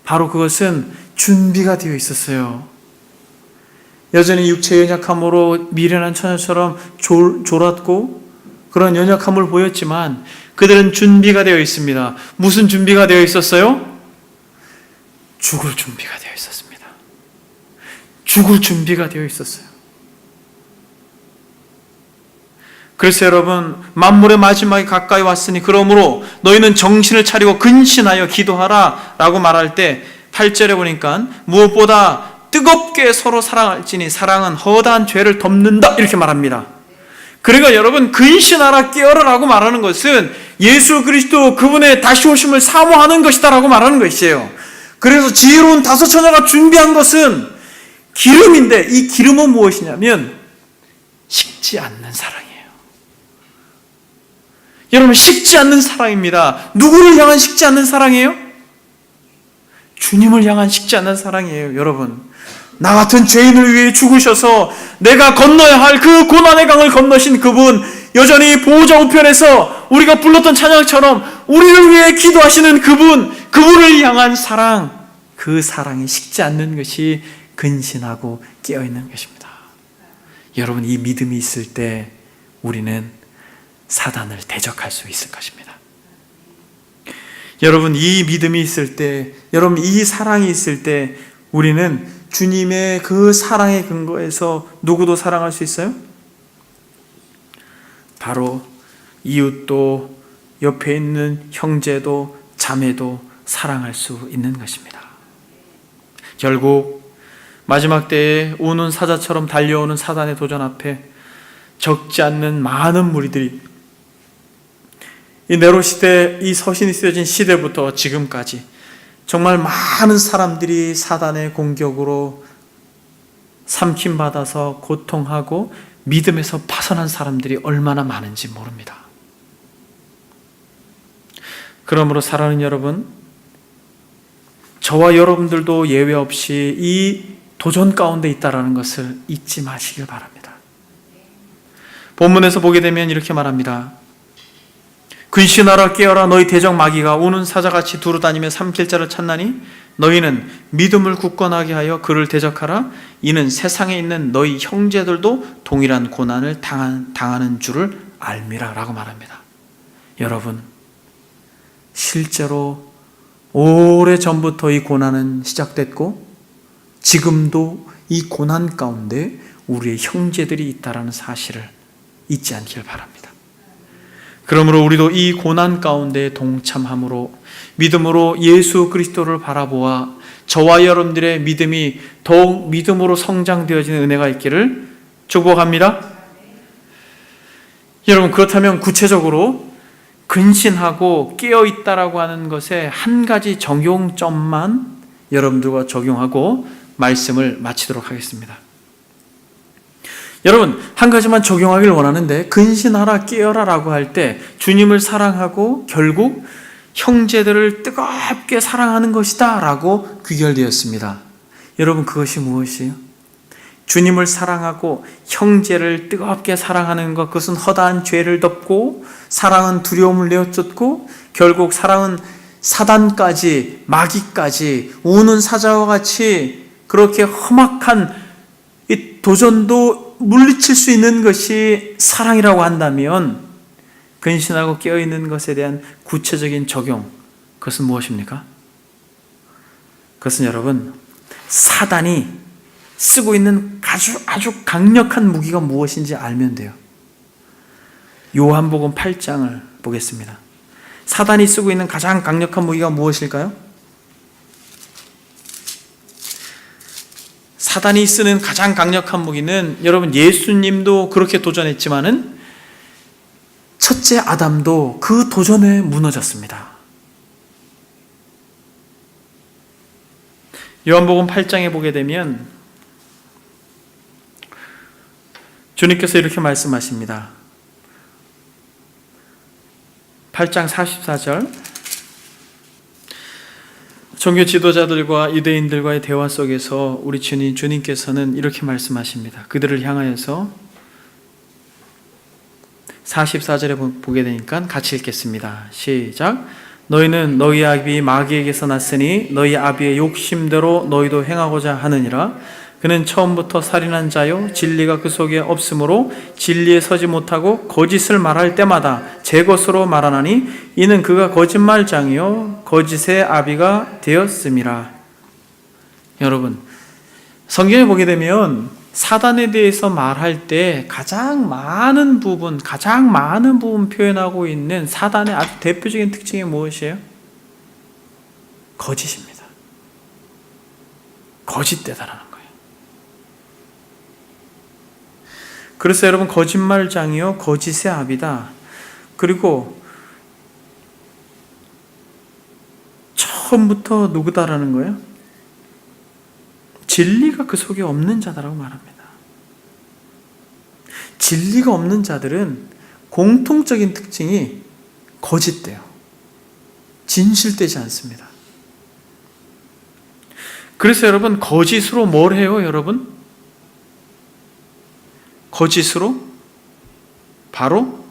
바로 그것은 준비가 되어 있었어요. 여전히 육체의 연약함으로 미련한 처녀처럼 졸았고 그런 연약함을 보였지만 그들은 준비가 되어 있습니다. 무슨 준비가 되어 있었어요? 죽을 준비가 되어 있었습니다. 죽을 준비가 되어 있었어요. 그래서 여러분, 만물의 마지막이 가까이 왔으니 그러므로 너희는 정신을 차리고 근신하여 기도하라 라고 말할 때 8절에 보니까 무엇보다 뜨겁게 서로 사랑할지니 사랑은 허다한 죄를 덮는다 이렇게 말합니다. 그러니까 여러분, 근신하라 깨어라 라고 말하는 것은 예수 그리스도 그분의 다시 오심을 사모하는 것이다 라고 말하는 것이에요. 그래서 지혜로운 다섯 처녀가 준비한 것은 기름인데, 이 기름은 무엇이냐면 식지 않는 사랑이에요. 여러분, 식지 않는 사랑입니다. 누구를 향한 식지 않는 사랑이에요? 주님을 향한 식지 않는 사랑이에요. 여러분, 나 같은 죄인을 위해 죽으셔서 내가 건너야 할 그 고난의 강을 건너신 그분, 여전히 보호자 우편에서 우리가 불렀던 찬양처럼 우리를 위해 기도하시는 그분을 향한 사랑, 그 사랑이 식지 않는 것이 근신하고 깨어있는 것입니다. 여러분, 이 믿음이 있을 때 우리는 사단을 대적할 수 있을 것입니다. 여러분, 이 믿음이 있을 때, 여러분, 이 사랑이 있을 때 우리는 주님의 그 사랑의 근거에서 누구도 사랑할 수 있어요? 바로 이웃도, 옆에 있는 형제도 자매도 사랑할 수 있는 것입니다. 결국 마지막 때에 우는 사자처럼 달려오는 사단의 도전 앞에 적지 않는 많은 무리들이, 이 네로 시대, 이 서신이 쓰여진 시대부터 지금까지 정말 많은 사람들이 사단의 공격으로 삼킴받아서 고통하고 믿음에서 파선한 사람들이 얼마나 많은지 모릅니다. 그러므로 사랑하는 여러분, 저와 여러분들도 예외 없이 이 도전 가운데 있다는 것을 잊지 마시길 바랍니다. 본문에서 보게 되면 이렇게 말합니다. 근신하라, 깨어라, 너희 대적 마귀가 우는 사자같이 두루다니며 삼킬 자를 찾나니 너희는 믿음을 굳건하게 하여 그를 대적하라. 이는 세상에 있는 너희 형제들도 동일한 고난을 당하는 줄을 알미라 라고 말합니다. 여러분, 실제로 오래전부터 이 고난은 시작됐고 지금도 이 고난 가운데 우리의 형제들이 있다는 사실을 잊지 않길 바랍니다. 그러므로 우리도 이 고난 가운데 동참함으로 믿음으로 예수 그리스도를 바라보아 저와 여러분들의 믿음이 더욱 믿음으로 성장되어지는 은혜가 있기를 축복합니다. 여러분, 그렇다면 구체적으로 근신하고 깨어있다라고 하는 것에 한 가지 적용점만 여러분들과 적용하고 말씀을 마치도록 하겠습니다. 여러분, 한 가지만 적용하기를 원하는데, 근신하라, 깨어라 라고 할 때 주님을 사랑하고 결국 형제들을 뜨겁게 사랑하는 것이다 라고 귀결되었습니다. 여러분, 그것이 무엇이에요? 주님을 사랑하고 형제를 뜨겁게 사랑하는 것, 그것은 허다한 죄를 덮고 사랑은 두려움을 내어쫓고 결국 사랑은 사단까지, 마귀까지, 우는 사자와 같이 그렇게 험악한 이 도전도 물리칠 수 있는 것이 사랑이라고 한다면, 근신하고 깨어있는 것에 대한 구체적인 적용, 그것은 무엇입니까? 그것은 여러분, 사단이 쓰고 있는 아주 강력한 무기가 무엇인지 알면 돼요. 요한복음 8장을 보겠습니다. 사단이 쓰고 있는 가장 강력한 무기가 무엇일까요? 사단이 쓰는 가장 강력한 무기는, 여러분, 예수님도 그렇게 도전했지만은 첫째 아담도 그 도전에 무너졌습니다. 요한복음 8장에 보게 되면 주님께서 이렇게 말씀하십니다. 8장 44절, 종교 지도자들과 유대인들과의 대화 속에서 우리 주님께서는 이렇게 말씀하십니다. 그들을 향하여서 44절에 보게 되니까 같이 읽겠습니다. 시작. 너희는 너희 아비 마귀에게서 났으니 너희 아비의 욕심대로 너희도 행하고자 하느니라. 그는 처음부터 살인한 자요 진리가 그 속에 없으므로 진리에 서지 못하고 거짓을 말할 때마다 제 것으로 말하나니 이는 그가 거짓말장이요 거짓의 아비가 되었음이라. 여러분, 성경에 보게 되면 사단에 대해서 말할 때 가장 많은 부분 표현하고 있는 사단의 아주 대표적인 특징이 무엇이에요? 거짓입니다. 거짓되다라는 거예요. 그래서 여러분, 거짓말장이요 거짓의 아비다. 그리고 처음부터 누구다라는 거예요? 진리가 그 속에 없는 자다라고 말합니다. 진리가 없는 자들은 공통적인 특징이 거짓돼요. 진실되지 않습니다. 그래서 여러분, 거짓으로 뭘 해요, 여러분? 거짓으로 바로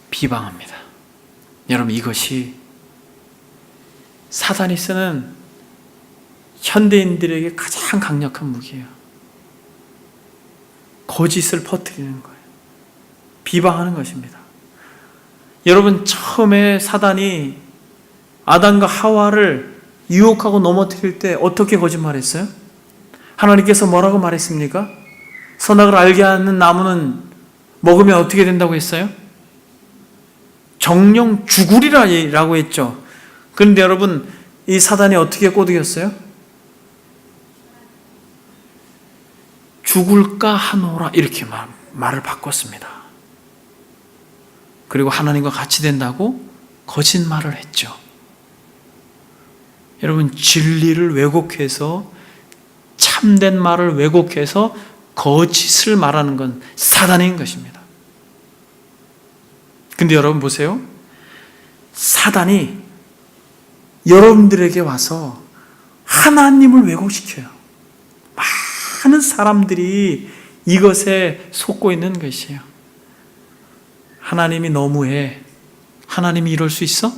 비방합니다. 여러분, 이것이 사단이 쓰는 현대인들에게 가장 강력한 무기예요. 거짓을 퍼뜨리는 거예요. 비방하는 것입니다. 여러분, 처음에 사단이 아담과 하와를 유혹하고 넘어뜨릴 때 어떻게 거짓말했어요? 하나님께서 뭐라고 말했습니까? 선악을 알게 하는 나무는 먹으면 어떻게 된다고 했어요? 정령 죽으리라고 했죠. 그런데 여러분, 이 사단이 어떻게 꼬드겼어요? 죽을까 하노라, 이렇게 말을 바꿨습니다. 그리고 하나님과 같이 된다고 거짓말을 했죠. 여러분, 진리를 왜곡해서, 참된 말을 왜곡해서 거짓을 말하는 건 사단인 것입니다. 근데 여러분 보세요. 사단이 여러분들에게 와서 하나님을 왜곡시켜요. 많은 사람들이 이것에 속고 있는 것이에요. 하나님이 너무해. 하나님이 이럴 수 있어?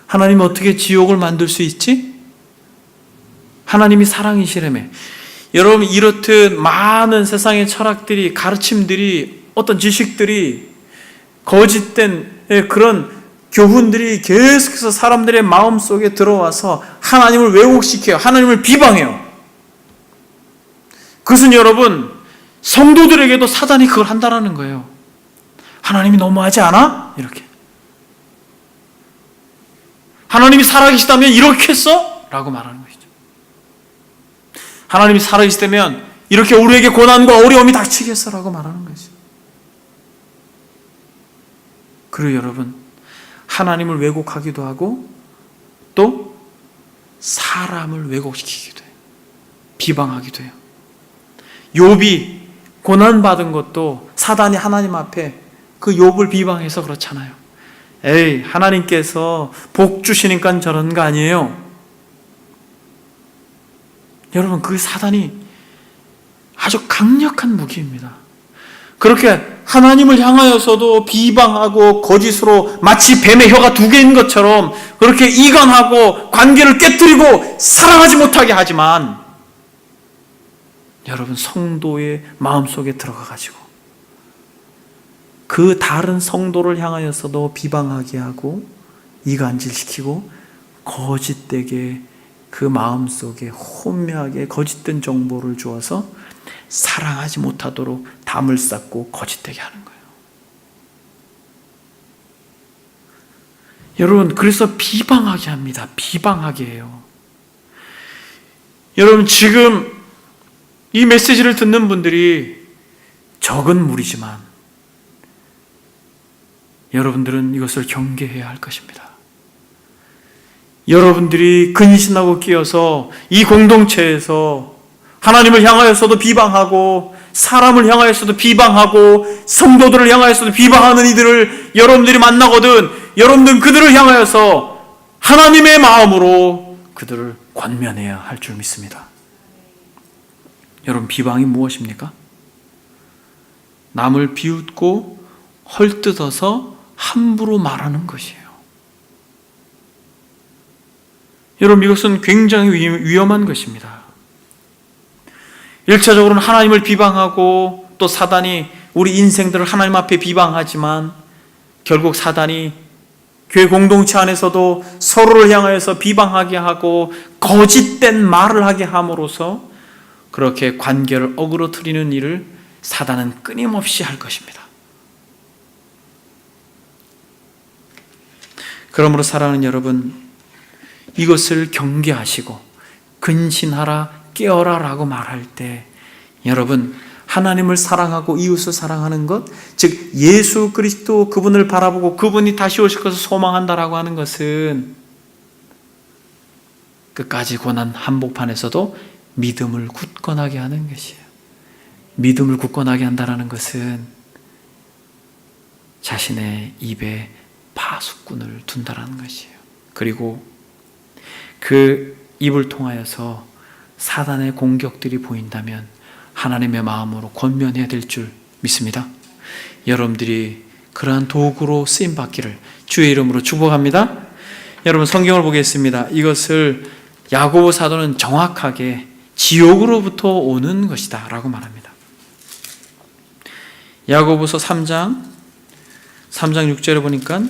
하나님이 어떻게 지옥을 만들 수 있지? 하나님이 사랑이시라며. 여러분, 이렇듯 많은 세상의 철학들이, 가르침들이, 어떤 지식들이, 거짓된 그런 교훈들이 계속해서 사람들의 마음속에 들어와서 하나님을 왜곡시켜요. 하나님을 비방해요. 그것은 여러분, 성도들에게도 사단이 그걸 한다라는 거예요. 하나님이 너무하지 않아? 이렇게. 하나님이 살아계시다면 이렇게 했어? 라고 말하는 것이죠. 하나님이 살아계시다면 이렇게 우리에게 고난과 어려움이 닥치겠어? 라고 말하는 것이죠. 그리고 여러분, 하나님을 왜곡하기도 하고 또 사람을 왜곡시키기도 해요. 비방하기도 해요. 욥이 고난받은 것도 사단이 하나님 앞에 그 욥을 비방해서 그렇잖아요. 에이, 하나님께서 복 주시니까 저런 거 아니에요. 여러분, 그 사단이 아주 강력한 무기입니다. 그렇게 하나님을 향하여서도 비방하고 거짓으로 마치 뱀의 혀가 두 개인 것처럼 그렇게 이간하고 관계를 깨뜨리고 사랑하지 못하게 하지만, 여러분, 성도의 마음속에 들어가가지고 그 다른 성도를 향하여서도 비방하게 하고 이간질시키고 거짓되게 그 마음속에 혼미하게 거짓된 정보를 주어서 사랑하지 못하도록 담을 쌓고 거짓되게 하는 거예요. 여러분, 그래서 비방하게 합니다. 비방하게 해요. 여러분, 지금 이 메시지를 듣는 분들이 적은 무리지만 여러분들은 이것을 경계해야 할 것입니다. 여러분들이 근신하고 끼어서 이 공동체에서 하나님을 향하여서도 비방하고 사람을 향하여서도 비방하고 성도들을 향하여서도 비방하는 이들을 여러분들이 만나거든 여러분들은 그들을 향하여서 하나님의 마음으로 그들을 권면해야 할 줄 믿습니다. 여러분, 비방이 무엇입니까? 남을 비웃고 헐뜯어서 함부로 말하는 것이에요. 여러분, 이것은 굉장히 위험한 것입니다. 1차적으로는 하나님을 비방하고 또 사단이 우리 인생들을 하나님 앞에 비방하지만 결국 사단이 교회 공동체 안에서도 서로를 향하여서 비방하게 하고 거짓된 말을 하게 함으로써 그렇게 관계를 어그러뜨리는 일을 사단은 끊임없이 할 것입니다. 그러므로 사랑하는 여러분, 이것을 경계하시고 근신하라, 깨어라 라고 말할 때 여러분, 하나님을 사랑하고 이웃을 사랑하는 것, 즉 예수 그리스도 그분을 바라보고 그분이 다시 오실 것을 소망한다라고 하는 것은 끝까지 고난 한복판에서도 믿음을 굳건하게 하는 것이에요. 믿음을 굳건하게 한다는 것은 자신의 입에 파수꾼을 둔다라는 것이에요. 그리고 그 입을 통하여서 사단의 공격들이 보인다면 하나님의 마음으로 권면해야 될 줄 믿습니다. 여러분들이 그러한 도구로 쓰임받기를 주의 이름으로 축복합니다. 여러분 성경을 보겠습니다. 이것을 야고보 사도는 정확하게 지옥으로부터 오는 것이다 라고 말합니다. 야고보서 3장 6절에 보니까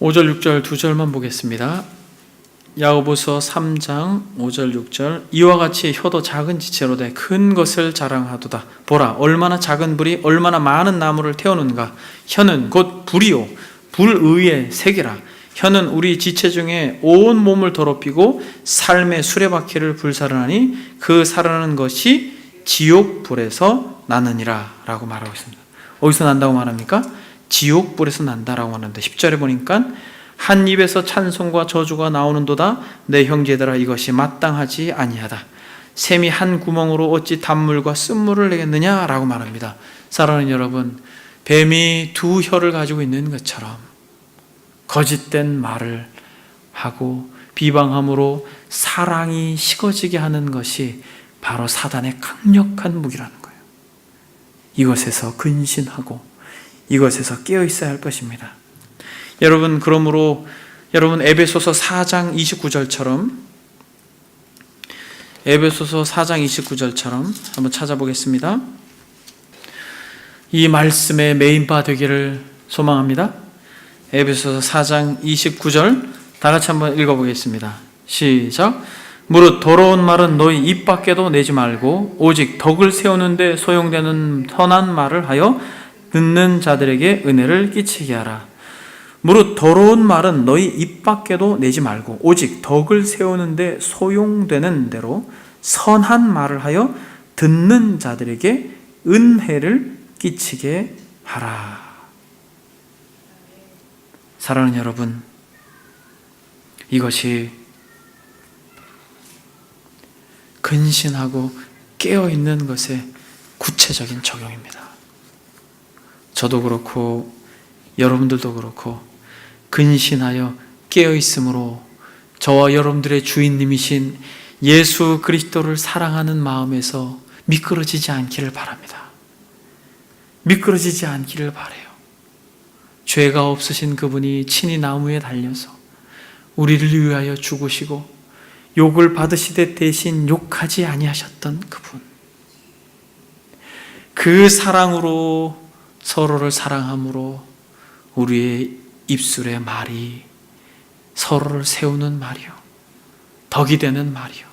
5절 6절 두 절만 보겠습니다. 야고보서 3장 5절 6절 이와 같이 혀도 작은 지체로 돼 큰 것을 자랑하도다. 보라 얼마나 작은 불이 얼마나 많은 나무를 태우는가. 혀는 곧 불이요 불의의 세계라. 혀는 우리 지체 중에 온 몸을 더럽히고 삶의 수레바퀴를 불사르나니 그 사르는 것이 지옥불에서 나느니라 라고 말하고 있습니다. 어디서 난다고 말합니까? 지옥불에서 난다라고 말합니다. 10절에 보니까 한 입에서 찬송과 저주가 나오는도다. 내 형제들아 이것이 마땅하지 아니하다. 샘이 한 구멍으로 어찌 단물과 쓴물을 내겠느냐 라고 말합니다. 사랑하는 여러분, 뱀이 두 혀를 가지고 있는 것처럼 거짓된 말을 하고 비방함으로 사랑이 식어지게 하는 것이 바로 사단의 강력한 무기라는 거예요. 이것에서 근신하고 이것에서 깨어 있어야 할 것입니다. 여러분, 그러므로 여러분 에베소서 4장 29절처럼 한번 찾아보겠습니다. 이 말씀의 메인바 되기를 소망합니다. 에베소서 4장 29절 다 같이 한번 읽어보겠습니다. 시작. 무릇 더러운 말은 너희 입 밖에도 내지 말고 오직 덕을 세우는데 소용되는 선한 말을 하여 듣는 자들에게 은혜를 끼치게 하라. 무릇 더러운 말은 너희 입 밖에도 내지 말고 오직 덕을 세우는데 소용되는 대로 선한 말을 하여 듣는 자들에게 은혜를 끼치게 하라. 사랑하는 여러분, 이것이 근신하고 깨어있는 것의 구체적인 적용입니다. 저도 그렇고 여러분들도 그렇고 근신하여 깨어있음으로 저와 여러분들의 주인님이신 예수 그리스도를 사랑하는 마음에서 미끄러지지 않기를 바랍니다. 미끄러지지 않기를 바라요. 죄가 없으신 그분이 친히 나무에 달려서 우리를 위하여 죽으시고 욕을 받으시되 대신 욕하지 아니하셨던 그분, 그 사랑으로 서로를 사랑함으로 우리의 입술의 말이 서로를 세우는 말이요, 덕이 되는 말이요,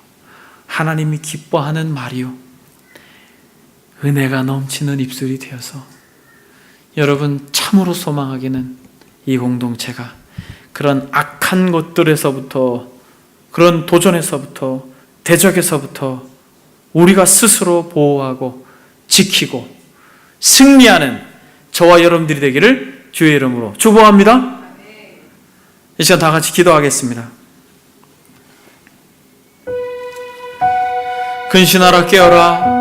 하나님이 기뻐하는 말이요, 은혜가 넘치는 입술이 되어서 여러분 참으로 소망하기는 이 공동체가 그런 악한 것들에서부터, 그런 도전에서부터, 대적에서부터 우리가 스스로 보호하고 지키고 승리하는 저와 여러분들이 되기를 주의 이름으로 축복합니다. 이 시간 다 같이 기도하겠습니다. 근신하라 깨어라.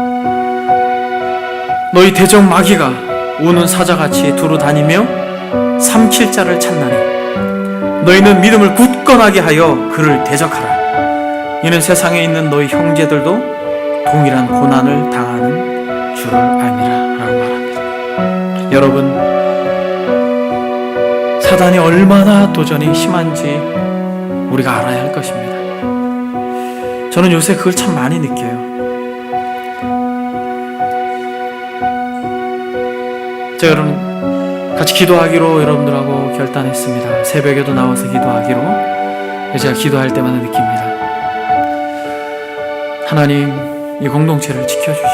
너희 대적 마귀가 우는 사자같이 두루 다니며 삼킬 자를 찾나니 너희는 믿음을 굳건하게 하여 그를 대적하라. 이는 세상에 있는 너희 형제들도 동일한 고난을 당하는 줄을 알미라 라고 말합니다. 여러분, 사단이 얼마나 도전이 심한지 우리가 알아야 할 것입니다. 저는 요새 그걸 참 많이 느껴요. 제가 여러분 같이 기도하기로 여러분들하고 결단했습니다. 새벽에도 나와서 기도하기로 제가 기도할 때마다 느낍니다. 하나님, 이 공동체를 지켜주십시오.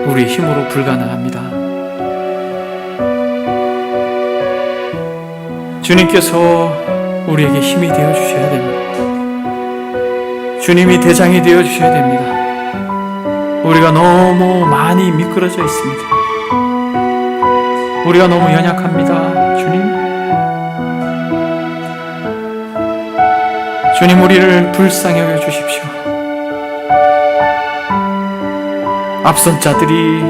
우리 힘으로 불가능합니다. 주님께서 우리에게 힘이 되어주셔야 됩니다. 주님이 대장이 되어주셔야 됩니다. 우리가 너무 많이 미끄러져 있습니다. 우리가 너무 연약합니다. 주님, 우리를 불쌍히 여겨 주십시오. 앞선 자들이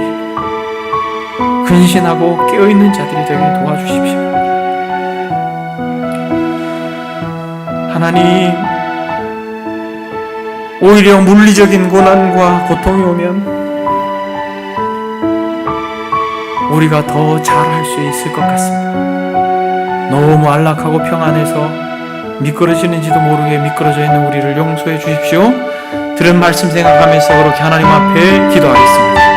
근신하고 깨어있는 자들이 되게 도와주십시오. 하나님, 오히려 물리적인 고난과 고통이 오면 우리가 더 잘할 수 있을 것 같습니다. 너무 안락하고 평안해서 미끄러지는지도 모르게 미끄러져 있는 우리를 용서해 주십시오. 들은 말씀 생각하면서 그렇게 하나님 앞에 기도하겠습니다.